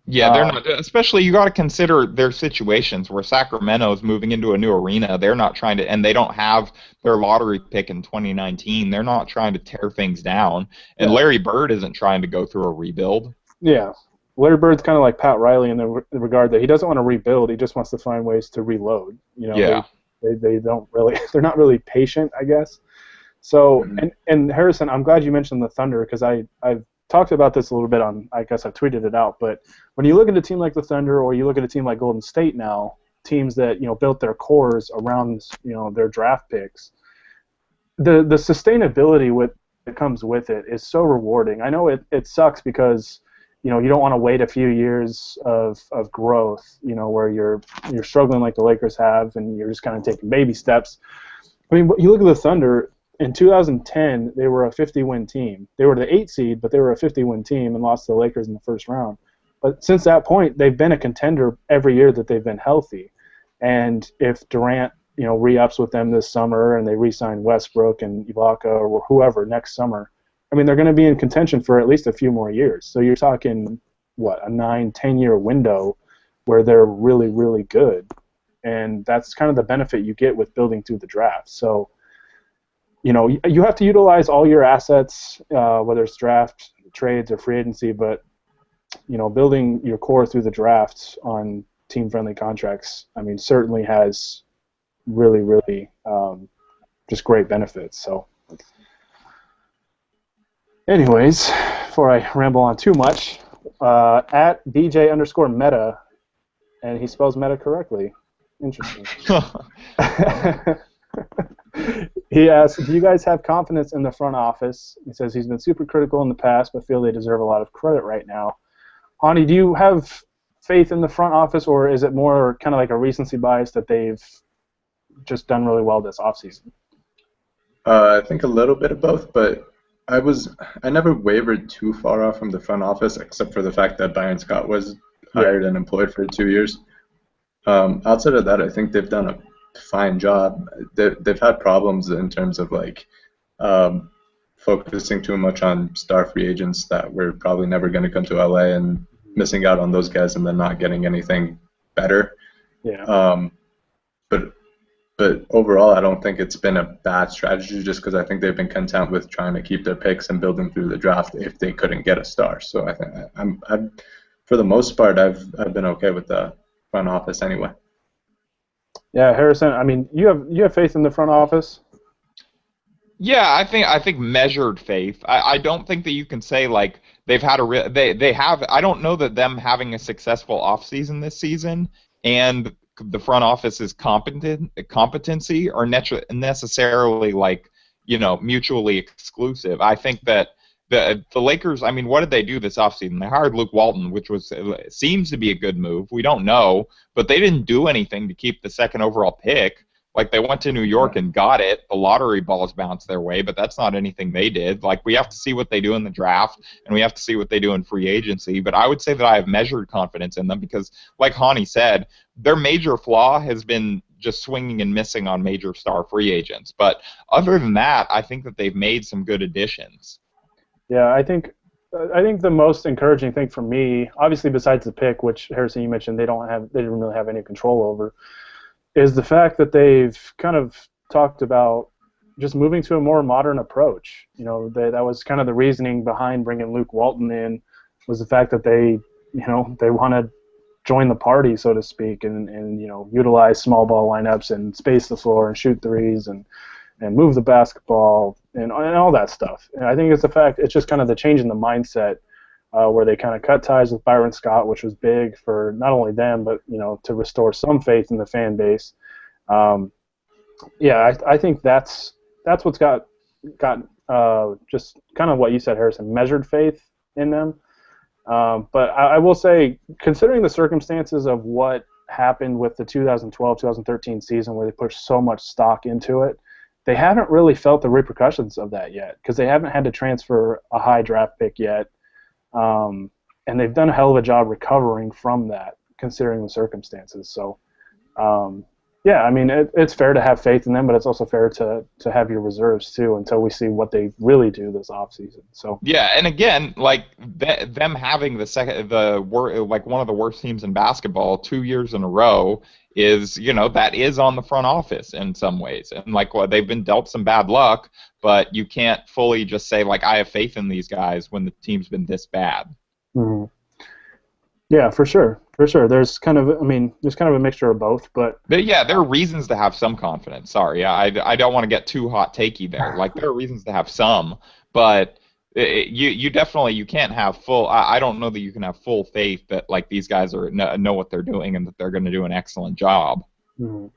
Yeah, they're not. Especially, you got to consider their situations where Sacramento is moving into a new arena. They're not trying to, and they don't have their lottery pick in 2019. They're not trying to tear things down. And Larry Bird isn't trying to go through a rebuild. Yeah, Larry Bird's kind of like Pat Riley in the regard that he doesn't want to rebuild. He just wants to find ways to reload. They don't really. They're not really patient, I guess. So, and Harrison, I'm glad you mentioned the Thunder because I've talked about this a little bit on, I guess I've tweeted it out, but when you look at a team like the Thunder or you look at a team like Golden State now, teams that built their cores around their draft picks, the sustainability that comes with it is so rewarding. I know it sucks because you don't want to wait a few years of growth, where you're struggling like the Lakers have and you're just kind of taking baby steps. I mean, you look at the Thunder. In 2010, they were a 50-win team. They were the 8 seed, but they were a 50-win team and lost to the Lakers in the first round. But since that point, they've been a contender every year that they've been healthy. And if Durant, re-ups with them this summer and they re-sign Westbrook and Ibaka or whoever next summer, I mean, they're going to be in contention for at least a few more years. So you're talking, a 9-10-year window where they're really, really good. And that's kind of the benefit you get with building through the draft. So, you have to utilize all your assets, whether it's draft, trades, or free agency, but, building your core through the draft on team-friendly contracts, I mean, certainly has really, really just great benefits. So, anyways, before I ramble on too much, at BJ_meta, and he spells meta correctly. Interesting. He asks, do you guys have confidence in the front office? He says he's been super critical in the past, but feel they deserve a lot of credit right now. Honi, do you have faith in the front office, or is it more kind of like a recency bias that they've just done really well this offseason? I think a little bit of both, but I never wavered too far off from the front office, except for the fact that Byron Scott was hired and employed for 2 years. Outside of that, I think they've done a fine job. They've had problems in terms of like focusing too much on star free agents that were probably never going to come to LA and missing out on those guys and then not getting anything better. Yeah. But overall, I don't think it's been a bad strategy, just because I think they've been content with trying to keep their picks and building through the draft if they couldn't get a star. So I think I'm for the most part, I've been okay with the front office anyway. Yeah, Harrison. I mean, you have faith in the front office? Yeah, I think measured faith. I don't think that you can say like they've had they have. I don't know that them having a successful offseason this season and the front office's competency are necessarily like mutually exclusive. I think that the Lakers. I mean, what did they do this offseason? They hired Luke Walton, which seems to be a good move. We don't know, but they didn't do anything to keep the second overall pick. Like, they went to New York and got it. The lottery balls bounced their way, but that's not anything they did. Like, we have to see what they do in the draft, and we have to see what they do in free agency. But I would say that I have measured confidence in them because, like Honi said, their major flaw has been just swinging and missing on major star free agents. But other than that, I think that they've made some good additions. Yeah, I think the most encouraging thing for me, obviously besides the pick, which Harrison, you mentioned they didn't really have any control over, is the fact that they've kind of talked about just moving to a more modern approach. That was kind of the reasoning behind bringing Luke Walton in, was the fact that they want to join the party, so to speak, and utilize small ball lineups and space the floor and shoot threes and move the basketball and all that stuff. And I think it's just kind of the change in the mindset where they kind of cut ties with Byron Scott, which was big for not only them, but to restore some faith in the fan base. I think that's what's got just kind of what you said, Harrison, measured faith in them. But I will say, considering the circumstances of what happened with the 2012-2013 season, where they pushed so much stock into it, they haven't really felt the repercussions of that yet, because they haven't had to transfer a high draft pick yet. And they've done a hell of a job recovering from that, considering the circumstances. So, I mean, it's fair to have faith in them, but it's also fair to have your reserves too until we see what they really do this offseason. So yeah, and again, like them having one of the worst teams in basketball 2 years in a row is that is on the front office in some ways, and they've been dealt some bad luck, but you can't fully just say like I have faith in these guys when the team's been this bad. Mm-hmm. Yeah, for sure. There's kind of a mixture of both, but yeah, there are reasons to have some confidence. Sorry, I don't want to get too hot takey there. Like, there are reasons to have some, but you definitely can't have full. I don't know that you can have full faith that like these guys know what they're doing and that they're going to do an excellent job. Mm-hmm.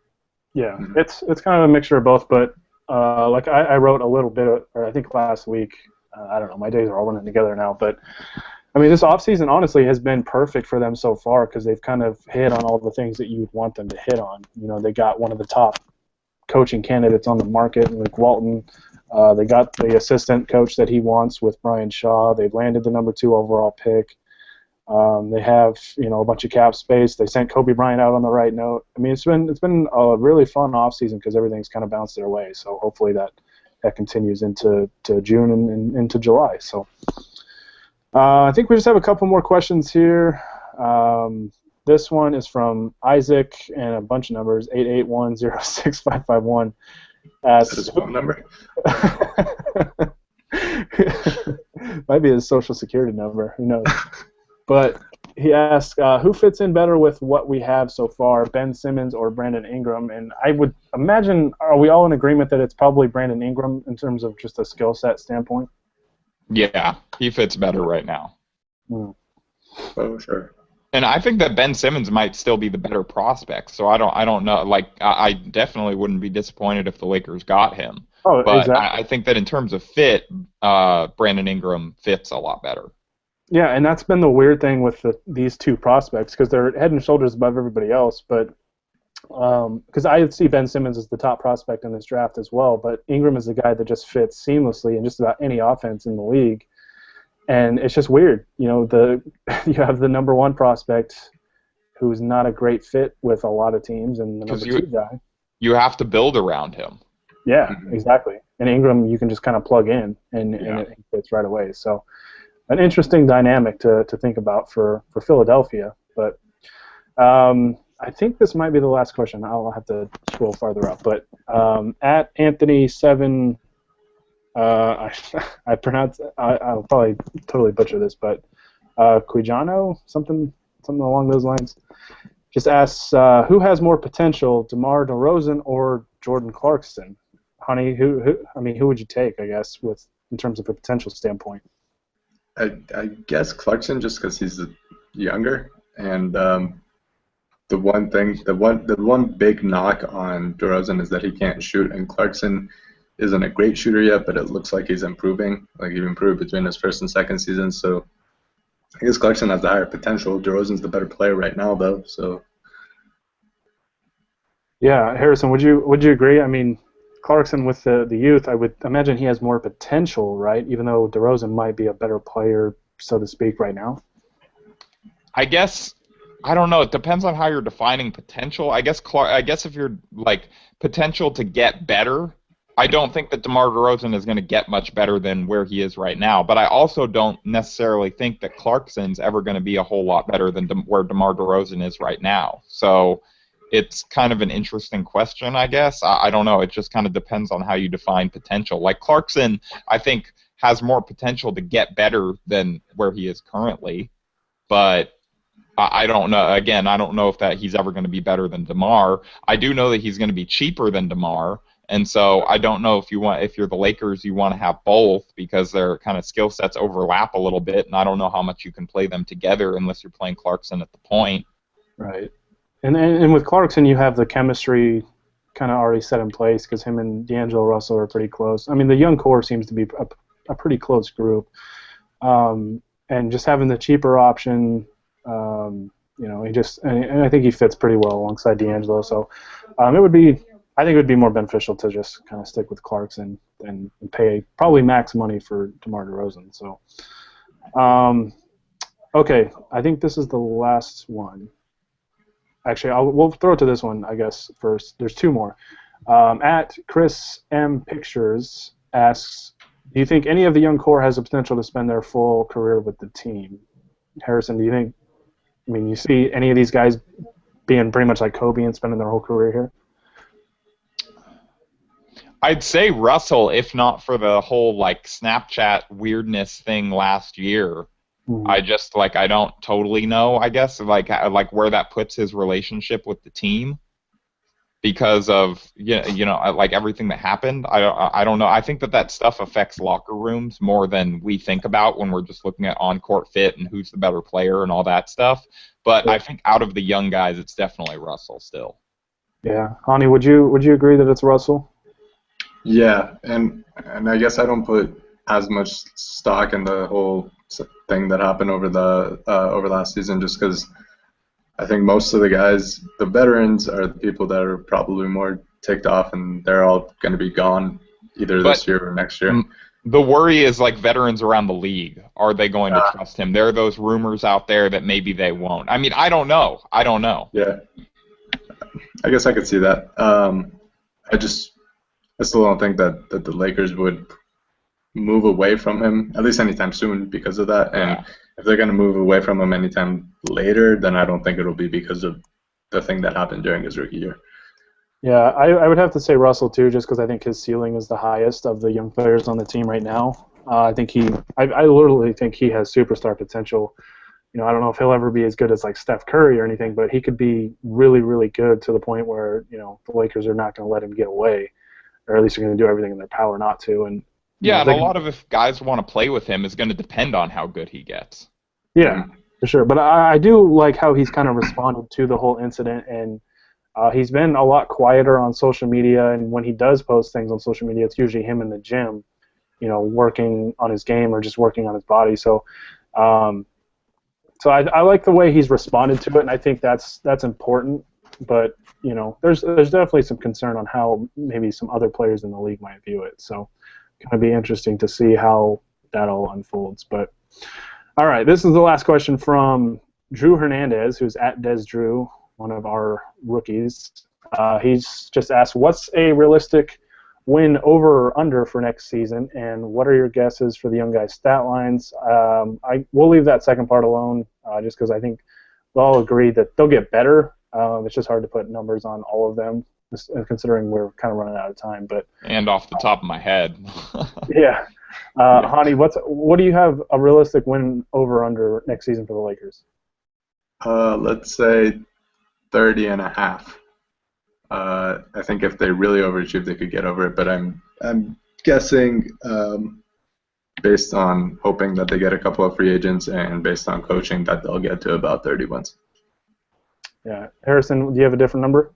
Yeah, it's kind of a mixture of both, but I wrote a little bit, or I think last week. I don't know, my days are all running together now, but I mean, this offseason honestly has been perfect for them so far because they've kind of hit on all the things that you would want them to hit on. They got one of the top coaching candidates on the market, Luke Walton. They got the assistant coach that he wants with Brian Shaw. They've landed the number 2 overall pick. They have a bunch of cap space. They sent Kobe Bryant out on the right note. I mean, it's been a really fun offseason because everything's kind of bounced their way. So hopefully that continues into June and into July. So. I think we just have a couple more questions here. This one is from Isaac and a bunch of numbers, 881-06551. That's his phone number. Might be his social security number. Who knows? But he asked, who fits in better with what we have so far, Ben Simmons or Brandon Ingram? And I would imagine, are we all in agreement that it's probably Brandon Ingram in terms of just a skill set standpoint? Yeah, he fits better right now. Oh, sure. And I think that Ben Simmons might still be the better prospect. So I don't know. Like I definitely wouldn't be disappointed if the Lakers got him. Oh, But exactly. I think that in terms of fit, Brandon Ingram fits a lot better. Yeah, and that's been the weird thing with these two prospects because they're head and shoulders above everybody else. But because I see Ben Simmons as the top prospect in this draft as well, but Ingram is the guy that just fits seamlessly in just about any offense in the league. And it's just weird, you have the number one prospect who's not a great fit with a lot of teams, and the Because number two guy. you have to build around him. Yeah, exactly. And Ingram, you can just kind of plug in, and Yeah. it fits right away. So, an interesting dynamic to think about for Philadelphia. But I think this might be the last question. I'll have to scroll farther up. But at Anthony7, I pronounce I'll probably totally butcher this, but Quijano, something along those lines. Just asks who has more potential, DeMar DeRozan or Jordan Clarkson? Honey, who would you take? I guess in terms of a potential standpoint. I guess Clarkson just because he's younger, and the one big knock on DeRozan is that he can't shoot, and Clarkson isn't a great shooter yet, but it looks like he's improving. Like he improved between his first and second season, so I guess Clarkson has the higher potential. DeRozan's the better player right now, though. So Yeah, Harrison, would you agree? I mean, Clarkson with the youth, I would imagine he has more potential, right? Even though DeRozan might be a better player, so to speak, right now. I guess I don't know. It depends on how you're defining potential. I guess if you're like potential to get better, I don't think that DeMar DeRozan is going to get much better than where he is right now. But I also don't necessarily think that Clarkson's ever going to be a whole lot better than where DeMar DeRozan is right now. So it's kind of an interesting question, I guess. I don't know. It just kind of depends on how you define potential. Like Clarkson, I think, has more potential to get better than where he is currently. But I don't know. Again, I don't know if that he's ever going to be better than DeMar. I do know that he's going to be cheaper than DeMar. And so I don't know if you're the Lakers, you want to have both because their kind of skill sets overlap a little bit, and I don't know how much you can play them together unless you're playing Clarkson at the point. Right. And with Clarkson, you have the chemistry kind of already set in place because him and D'Angelo Russell are pretty close. I mean, the young core seems to be a pretty close group. And just having the cheaper option, and I think he fits pretty well alongside D'Angelo. So I think it would be more beneficial to just kind of stick with Clarkson and pay probably max money for DeMar DeRozan. So, okay, I think this is the last one. Actually, we'll throw it to this one, I guess, first. There's two more. At Chris M. Pictures asks, do you think any of the young core has the potential to spend their full career with the team? Harrison, do you think, you see any of these guys being pretty much like Kobe and spending their whole career here? I'd say Russell, if not for the whole like Snapchat weirdness thing last year. I just I don't totally know. I guess like where that puts his relationship with the team because of like everything that happened. I don't know. I think that stuff affects locker rooms more than we think about when we're just looking at on-court fit and who's the better player and all that stuff. But I think out of the young guys, it's definitely Russell still. Yeah, Honi, would you agree that it's Russell? Yeah, and I guess I don't put as much stock in the whole thing that happened over last season, just because I think most of the guys, the veterans, are the people that are probably more ticked off, and they're all going to be gone either this year or next year. The worry is like veterans around the league. Are they going to trust him? There are those rumors out there that maybe they won't. I mean, I don't know. Yeah, I guess I could see that. I still don't think that the Lakers would move away from him, at least anytime soon, because of that. And if they're going to move away from him anytime later, then I don't think it'll be because of the thing that happened during his rookie year. Yeah, I would have to say Russell too, just because I think his ceiling is the highest of the young players on the team right now. I literally think he has superstar potential. I don't know if he'll ever be as good as like Steph Curry or anything, but he could be really, really good to the point where the Lakers are not going to let him get away, or at least they're going to do everything in their power not to. And yeah, and a lot of if guys want to play with him is going to depend on how good he gets. Yeah, For sure. But I do like how he's kind of responded to the whole incident, and he's been a lot quieter on social media, and when he does post things on social media, it's usually him in the gym, working on his game or just working on his body. So, I like the way he's responded to it, and I think that's important. But there's definitely some concern on how maybe some other players in the league might view it. So, going to be interesting to see how that all unfolds. But all right, this is the last question from Drew Hernandez, who's at DesDrew, one of our rookies. He's just asked, what's a realistic win over or under for next season, and what are your guesses for the young guys' stat lines? We'll leave that second part alone, just because I think we'll all agree that they'll get better. It's just hard to put numbers on all of them, considering we're kind of running out of time. And off the top of my head. Yeah. Honi, what do you have a realistic win over under next season for the Lakers? Let's say 30.5. I think if they really overachieve, they could get over it. But I'm guessing, based on hoping that they get a couple of free agents and based on coaching, that they'll get to about 30 wins. Yeah, Harrison, do you have a different number?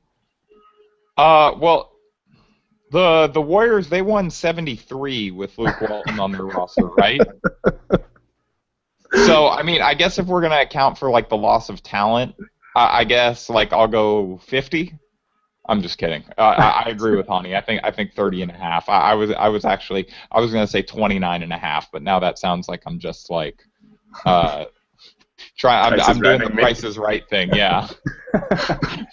Well, the Warriors, they won 73 with Luke Walton on their roster, right? So, I mean, I guess if we're gonna account for like the loss of talent, I guess like I'll go 50. I'm just kidding. I agree with Honi. I think 30.5. I was gonna say 29.5, but now that sounds like I'm just like I'm doing the Price is Right thing, yeah.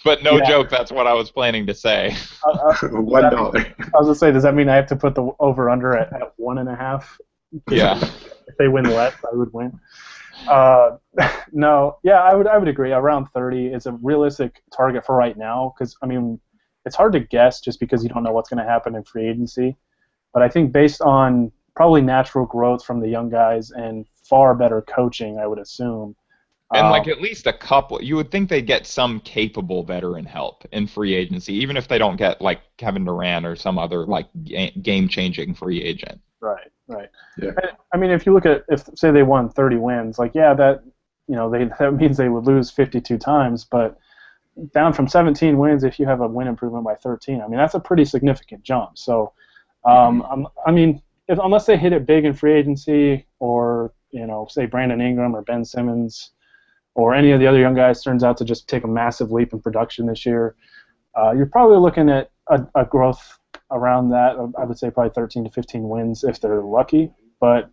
But no joke, that's what I was planning to say. $1. I was gonna say, does that mean I have to put the over under at 1.5? Yeah. If they win less, I would win. No, yeah, I would agree. Around 30 is a realistic target for right now, because I mean, it's hard to guess just because you don't know what's going to happen in free agency. But I think based on probably natural growth from the young guys and far better coaching, I would assume. And like at least a couple, you would think they'd get some capable veteran help in free agency, even if they don't get like Kevin Durant or some other like game-changing free agent. Right. Yeah. I mean, if you look at, if say they won 30 wins, like that means they would lose 52 times, but down from 17 wins, if you have a win improvement by 13, I mean that's a pretty significant jump. So, I mean, unless they hit it big in free agency, or say Brandon Ingram or Ben Simmons, or any of the other young guys turns out to just take a massive leap in production this year, you're probably looking at a growth around that. I would say probably 13 to 15 wins if they're lucky, but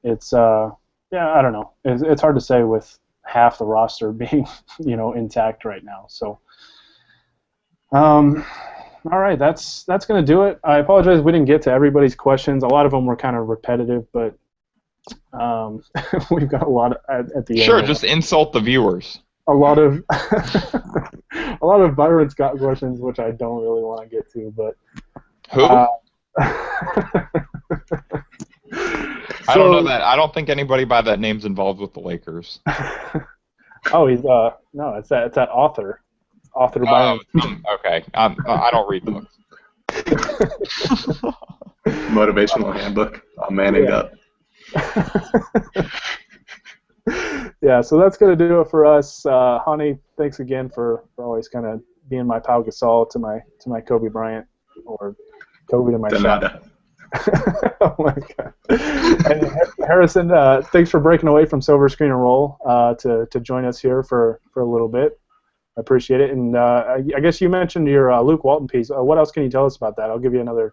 it's I don't know. It's hard to say with half the roster being intact right now. So all right, that's going to do it. I apologize we didn't get to everybody's questions. A lot of them were kind of repetitive, but we've got a lot at the end. Sure, just insult the viewers. A lot of Byron Scott questions, which I don't really want to get to, but who? I don't know that. I don't think anybody by that name's involved with the Lakers. Oh, he's no, it's that author Byron. Okay. I don't read books. Motivational handbook. I'm manning up. Yeah, so that's going to do it for us. Honi, thanks again for always kind of being my Pau Gasol to my Kobe Bryant, or Kobe to my shot. Oh my God. And Harrison, thanks for breaking away from Silver Screen and Roll to join us here for a little bit. I appreciate it. And I guess you mentioned your Luke Walton piece. What else can you tell us about that? I'll give you another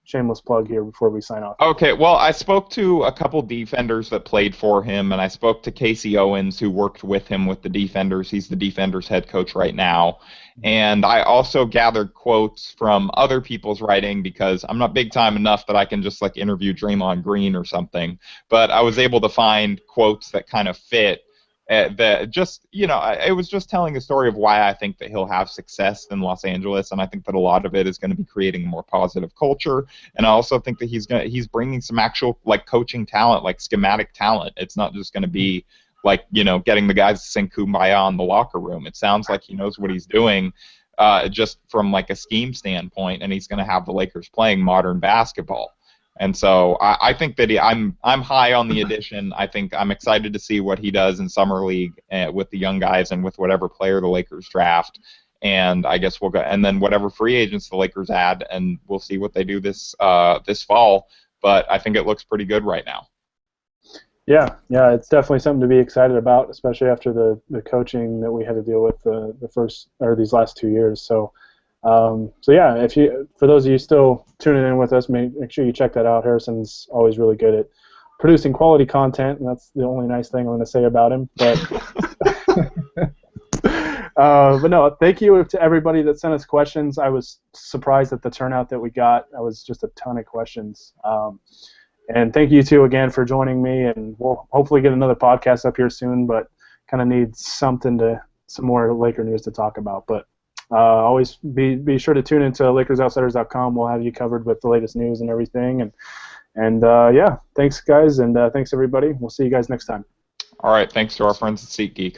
shameless plug here before we sign off. Okay, well, I spoke to a couple defenders that played for him, and I spoke to Casey Owens, who worked with him with the defenders. He's the defenders head coach right now. And I also gathered quotes from other people's writing, because I'm not big time enough that I can just like interview Draymond Green or something. But I was able to find quotes that kind of fit. That just, it was just telling a story of why I think that he'll have success in Los Angeles, and I think that a lot of it is going to be creating a more positive culture. And I also think that he's bringing some actual like coaching talent, like schematic talent. It's not just going to be like getting the guys to sing Kumbaya in the locker room. It sounds like he knows what he's doing, just from like a scheme standpoint, and he's going to have the Lakers playing modern basketball. And so I think that I'm high on the addition. I think I'm excited to see what he does in summer league with the young guys and with whatever player the Lakers draft. And I guess we'll go, and then whatever free agents the Lakers add, and we'll see what they do this fall. But I think it looks pretty good right now. Yeah, it's definitely something to be excited about, especially after the coaching that we had to deal with the first or these last 2 years. So yeah, for those of you still tuning in with us, make sure you check that out. Harrison's always really good at producing quality content, and that's the only nice thing I'm going to say about him. But but no, thank you to everybody that sent us questions. I was surprised at the turnout that we got. That was just a ton of questions. And thank you two again for joining me, and we'll hopefully get another podcast up here soon, but kind of need some more Laker news to talk about. But always be sure to tune into LakersOutsiders.com. We'll have you covered with the latest news and everything. And yeah, thanks guys, and thanks everybody. We'll see you guys next time. All right, thanks to our friends at SeatGeek.